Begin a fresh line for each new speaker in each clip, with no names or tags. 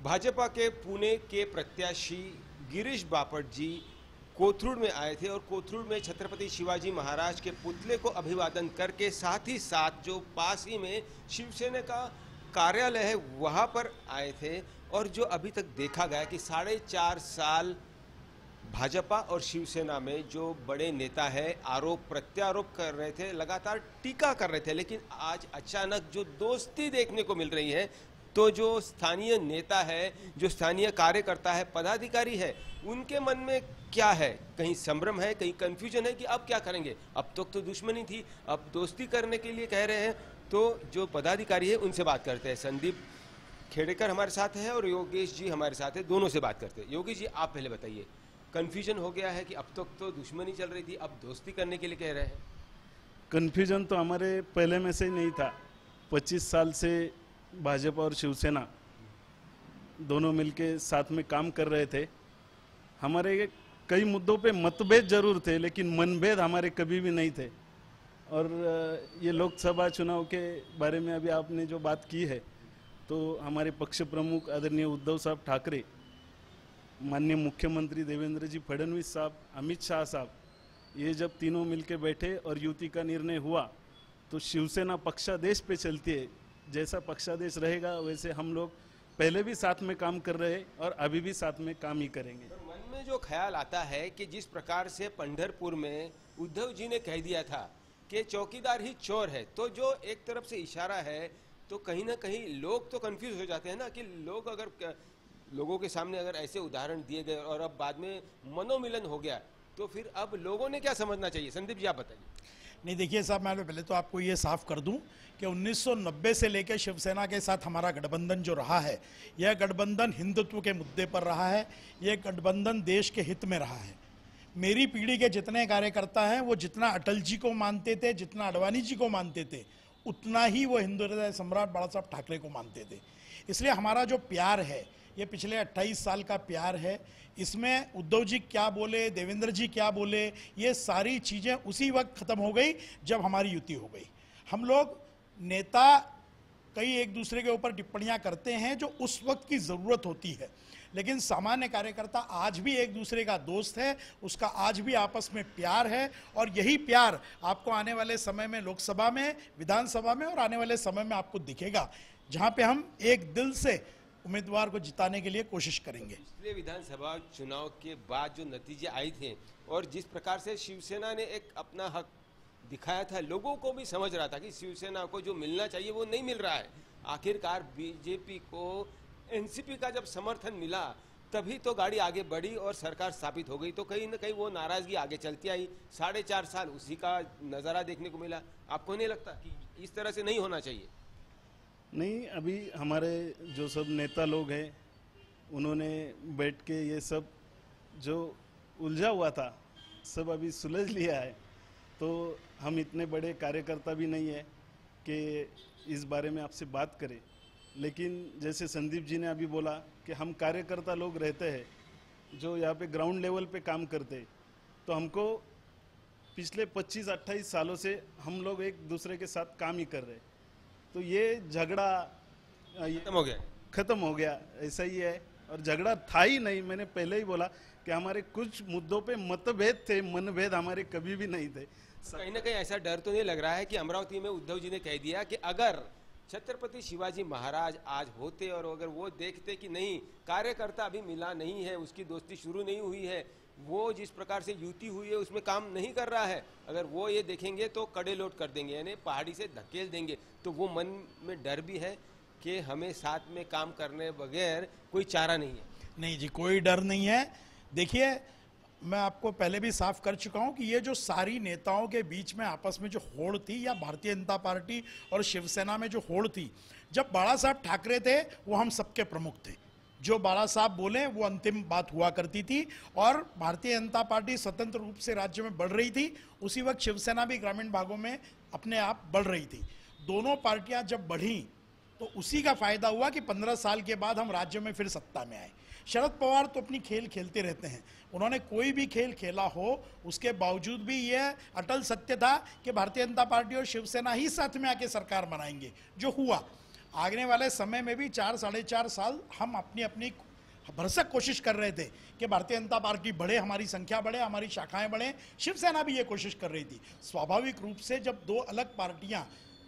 भाजपा के पुणे के प्रत्याशी गिरीश बापट जी कोथरूड में आए थे और कोथरूड में छत्रपति शिवाजी महाराज के पुतले को अभिवादन करके साथ ही साथ जो पास ही में शिवसेना का कार्यालय है वहां पर आए थे। और जो अभी तक देखा गया कि 4.5 साल भाजपा और शिवसेना में जो बड़े नेता है आरोप प्रत्यारोप कर रहे थे, लगातार टीका कर रहे थे, लेकिन आज अचानक जो दोस्ती देखने को मिल रही है तो जो स्थानीय नेता है, जो स्थानीय कार्यकर्ता है, पदाधिकारी है, उनके मन में क्या है? कहीं संभ्रम है, कहीं कंफ्यूजन है कि अब क्या करेंगे। अब तक तो दुश्मनी थी, अब दोस्ती करने के लिए कह रहे हैं। तो जो पदाधिकारी है उनसे बात करते हैं। संदीप खेड़ेकर हमारे साथ है और योगेश जी हमारे साथ है, दोनों से बात करते हैं। योगेश जी, आप पहले बताइए, कंफ्यूजन हो गया है कि अब तक तो दुश्मनी चल रही थी, अब दोस्ती करने के लिए कह रहे हैं?
कन्फ्यूजन तो हमारे पहले में से ही नहीं था। 25 साल से भाजपा और शिवसेना दोनों मिलके साथ में काम कर रहे थे। हमारे कई मुद्दों पे मतभेद जरूर थे, लेकिन मनभेद हमारे कभी भी नहीं थे। और ये लोकसभा चुनाव के बारे में अभी आपने जो बात की है, तो हमारे पक्ष प्रमुख आदरणीय उद्धव साहब ठाकरे, माननीय मुख्यमंत्री देवेंद्र जी फडणवीस साहब, अमित शाह साहब, ये जब तीनों मिलके बैठे और युति का निर्णय हुआ तो शिवसेना पक्षादेश पे चलती है। जैसा पक्षादेश रहेगा वैसे हम लोग पहले भी साथ में काम कर रहे हैं और अभी भी साथ में काम ही करेंगे।
मन में जो ख्याल आता है कि जिस प्रकार से पंढरपुर में उद्धव जी ने कह दिया था कि चौकीदार ही चोर है, तो जो एक तरफ से इशारा है तो कहीं ना कहीं लोग तो कंफ्यूज हो जाते हैं ना, कि लोग अगर लोगों के सामने अगर ऐसे उदाहरण दिए गए और अब बाद में मनोमिलन हो गया तो फिर अब लोगों ने क्या समझना चाहिए? संदीप जी, आप बताइए।
नहीं, देखिए साहब, मैं पहले तो आपको ये साफ कर दूं कि 1990 से लेकर शिवसेना के साथ हमारा गठबंधन जो रहा है, यह गठबंधन हिंदुत्व के मुद्दे पर रहा है, यह गठबंधन देश के हित में रहा है। मेरी पीढ़ी के जितने कार्यकर्ता हैं वो जितना अटल जी को मानते थे, जितना अडवाणी जी को मानते थे, उतना ही वो हिंदू हृदय सम्राट बाला साहब ठाकरे को मानते थे। इसलिए हमारा जो प्यार है, ये पिछले 28 साल का प्यार है। इसमें उद्धव जी क्या बोले, देवेंद्र जी क्या बोले, ये सारी चीज़ें उसी वक्त ख़त्म हो गई जब हमारी युति हो गई। हम लोग नेता कई एक दूसरे के ऊपर टिप्पणियां करते हैं जो उस वक्त की ज़रूरत होती है, लेकिन सामान्य कार्यकर्ता आज भी एक दूसरे का दोस्त है, उसका आज भी आपस में प्यार है। और यही प्यार आपको आने वाले समय में लोकसभा में, विधानसभा में और आने वाले समय में आपको दिखेगा, जहाँ पे हम एक दिल से उम्मीदवार को जिताने के लिए कोशिश करेंगे।
पिछले विधानसभा चुनाव के बाद जो नतीजे आए थे और जिस प्रकार से शिवसेना ने एक अपना हक दिखाया था, लोगों को भी समझ रहा था कि शिवसेना को जो मिलना चाहिए वो नहीं मिल रहा है। आखिरकार बीजेपी को एनसीपी का जब समर्थन मिला तभी तो गाड़ी आगे बढ़ी और सरकार स्थापित हो गई। तो कहीं ना कहीं वो नाराजगी आगे चलती आई। 4.5 साल उसी का नज़ारा देखने को मिला। आपको नहीं लगता कि इस तरह से नहीं होना चाहिए?
नहीं, अभी हमारे जो सब नेता लोग हैं उन्होंने बैठ के ये सब जो उलझा हुआ था सब अभी सुलझ लिया है। तो हम इतने बड़े कार्यकर्ता भी नहीं है कि इस बारे में आपसे बात करें, लेकिन जैसे संदीप जी ने अभी बोला कि हम कार्यकर्ता लोग रहते हैं जो यहाँ पे ग्राउंड लेवल पे काम करते हैं, तो हमको पिछले 25-28 सालों से हम लोग एक दूसरे के साथ काम ही कर रहे हैं। तो ये झगड़ा खत्म हो गया, ऐसा ही है। और झगड़ा था ही नहीं, मैंने पहले ही बोला कि हमारे कुछ मुद्दों पे मतभेद थे, मनभेद हमारे कभी भी नहीं थे।
कहीं ना कहीं ऐसा डर तो नहीं लग रहा है कि अमरावती में उद्धव जी ने कह दिया कि अगर छत्रपति शिवाजी महाराज आज होते और अगर वो देखते कि नहीं, कार्यकर्ता अभी मिला नहीं है, उसकी दोस्ती शुरू नहीं हुई है, वो जिस प्रकार से युति हुई है उसमें काम नहीं कर रहा है, अगर वो ये देखेंगे तो कड़े लोट कर देंगे, यानी पहाड़ी से धकेल देंगे। तो वो मन में डर भी है कि हमें साथ में काम करने बगैर कोई चारा नहीं है।
नहीं जी, कोई डर नहीं है। देखिए, मैं आपको पहले भी साफ कर चुका हूं कि ये जो सारी नेताओं के बीच में आपस में जो होड़ थी, या भारतीय जनता पार्टी और शिवसेना में जो होड़ थी, जब बाला साहब ठाकरे थे वो हम सबके प्रमुख थे। जो बाला साहब बोले वो अंतिम बात हुआ करती थी। और भारतीय जनता पार्टी स्वतंत्र रूप से राज्य में बढ़ रही थी, उसी वक्त शिवसेना भी ग्रामीण भागों में अपने आप बढ़ रही थी। दोनों पार्टियां जब बढ़ी तो उसी का फायदा हुआ कि 15 साल के बाद हम राज्य में फिर सत्ता में आए। शरद पवार तो अपनी खेल खेलते रहते हैं, उन्होंने कोई भी खेल खेला हो, उसके बावजूद भी यह अटल सत्य था कि भारतीय जनता पार्टी और शिवसेना ही साथ में आके सरकार बनाएंगे, जो हुआ। आने वाले समय में भी 4 साढ़े 4 साल हम अपनी अपनी भरसक कोशिश कर रहे थे कि भारतीय जनता पार्टी बढ़े, हमारी संख्या बढ़े, हमारी शाखाएं बढ़े। शिवसेना भी ये कोशिश कर रही थी। स्वाभाविक रूप से जब दो अलग पार्टियां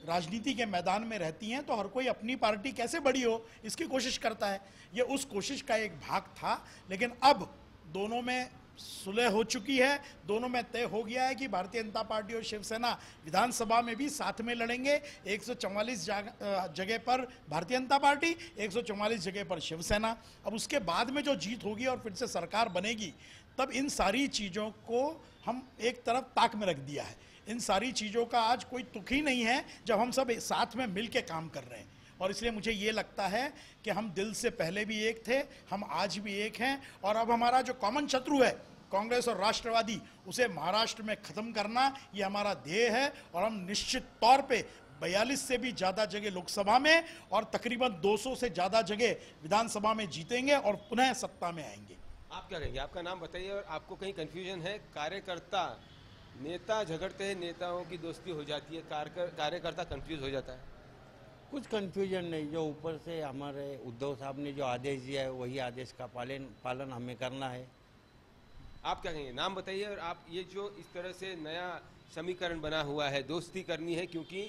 राजनीति के मैदान में रहती हैं तो हर कोई अपनी पार्टी कैसे बड़ी हो इसकी कोशिश करता है। ये उस कोशिश का एक भाग था, लेकिन अब दोनों में सुलह हो चुकी है। दोनों में तय हो गया है कि भारतीय जनता पार्टी और शिवसेना विधानसभा में भी साथ में लड़ेंगे। 144 जगह पर भारतीय जनता पार्टी, 144 जगह पर शिवसेना। अब उसके बाद में जो जीत होगी और फिर से सरकार बनेगी, तब इन सारी चीज़ों को हम एक तरफ ताक में रख दिया है। इन सारी चीज़ों का आज कोई तुक ही नहीं है जब हम सब साथ में मिल के काम कर रहे हैं। और इसलिए मुझे ये लगता है कि हम दिल से पहले भी एक थे, हम आज भी एक हैं। और अब हमारा जो कॉमन शत्रु है कांग्रेस और राष्ट्रवादी, उसे महाराष्ट्र में ख़त्म करना ये हमारा ध्येय है। और हम निश्चित तौर पे 42 से भी ज़्यादा जगह लोकसभा में और तकरीबन 200 से ज़्यादा जगह विधानसभा में जीतेंगे और पुनः सत्ता में आएंगे।
आप क्या कहेंगे? आपका नाम बताइए। और आपको कहीं कंफ्यूजन है? कार्यकर्ता, नेता झगड़ते हैं, नेताओं की दोस्ती हो जाती है, कार्यकर्ता कंफ्यूज हो जाता है।
कुछ कंफ्यूजन नहीं, जो ऊपर से हमारे उद्धव साहब ने जो आदेश दिया है वही आदेश का पालन हमें करना है।
आप क्या कहेंगे? नाम बताइए। और आप ये जो इस तरह से नया समीकरण बना हुआ है, दोस्ती करनी है क्योंकि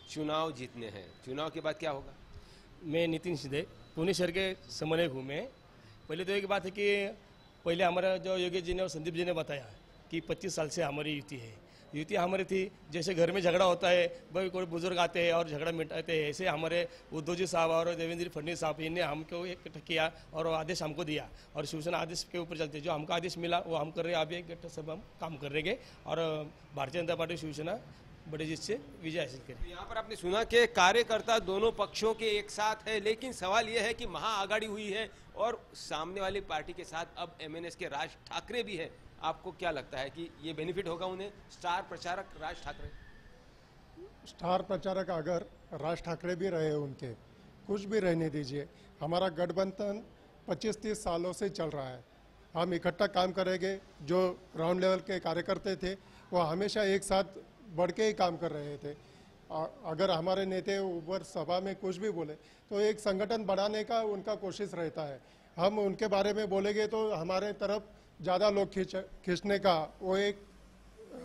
चुनाव जीतने हैं, चुनाव के बाद क्या होगा?
मैं नितिन सिद्धे, पुणे शहर के समन्वयक हूँ। मैं पहले तो एक बात है कि पहले हमारा जो योगेश जी ने और संदीप जी ने बताया कि 25 साल से हमारी युति है। युति हमारी थी, जैसे घर में झगड़ा होता है, भाई कोई बुजुर्ग आते हैं और झगड़ा मिटाते हैं, ऐसे हमारे उद्धव जी साहब और देवेंद्र फडणवीस साहब इन्हें हमको इकट्ठा किया और आदेश हमको दिया। और शिवसेना आदेश के ऊपर चलते, जो हमको आदेश मिला वो हम कर रहे हैं। अभी एक सब हम काम कर रहेंगे और भारतीय जनता पार्टी शिवसेना बड़े जीत से विजय हासिल करें।
यहाँ पर आपने सुना कि कार्यकर्ता दोनों पक्षों के एक साथ है, लेकिन सवाल यह है कि महाआघाड़ी हुई है और सामने वाली पार्टी के साथ अब एमएनएस के राज ठाकरे भी है। आपको क्या लगता है कि ये बेनिफिट होगा उन्हें? स्टार प्रचारक राज ठाकरे,
स्टार प्रचारक अगर राज ठाकरे भी रहे, उनके कुछ भी रहने दीजिए, हमारा गठबंधन 25-30 सालों से चल रहा है। हम इकट्ठा काम करेंगे। जो ग्राउंड लेवल के कार्यकर्ता थे वो हमेशा एक साथ बढ़ के ही काम कर रहे थे। अगर हमारे नेता ऊपर सभा में कुछ भी बोले तो एक संगठन बढ़ाने का उनका कोशिश रहता है। हम उनके बारे में बोलेंगे तो हमारे तरफ ज़्यादा लोग खींचने का वो एक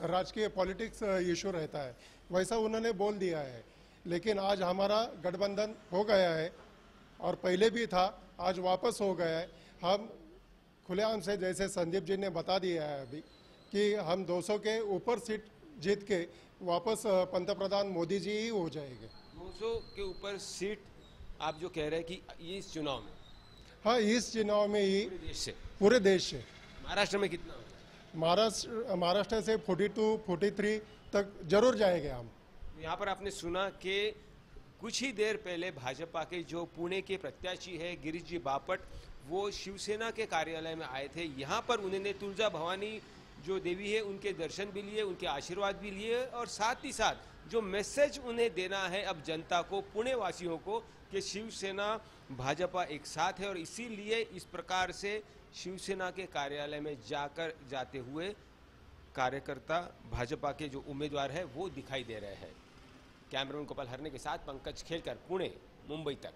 राजकीय पॉलिटिक्स इशू रहता है, वैसा उन्होंने बोल दिया है। लेकिन आज हमारा गठबंधन हो गया है और पहले भी था, आज वापस हो गया है। हम खुलेआम से, जैसे संदीप जी ने बता दिया है अभी, कि हम 200 के ऊपर सीट जीत के वापस पंतप्रधान मोदी जी ही हो जाएंगे।
200 के ऊपर सीट आप जो कह रहे हैं कि ये इस चुनाव में?
हाँ, इस चुनाव में ही
पूरे देश से।
महाराष्ट्र
में कितना?
महाराष्ट्र से 42-43 तक जरूर जाएंगे हम।
यहाँ पर आपने सुना कि कुछ ही देर पहले भाजपा के जो पुणे के प्रत्याशी है गिरीश जी बापट, वो शिवसेना के कार्यालय में आए थे। यहाँ पर उन्होंने तुलजा भवानी जो देवी है उनके दर्शन भी लिए, उनके आशीर्वाद भी लिए और साथ ही साथ जो मैसेज उन्हें देना है अब जनता को, पुणे वासियों को, कि शिवसेना भाजपा एक साथ है। और इसीलिए इस प्रकार से शिवसेना के कार्यालय में जाते हुए कार्यकर्ता भाजपा के जो उम्मीदवार है वो दिखाई दे रहे हैं। कैमरामैन गोपाल हरने के साथ पंकज खेलकर, पुणे, मुंबई तक।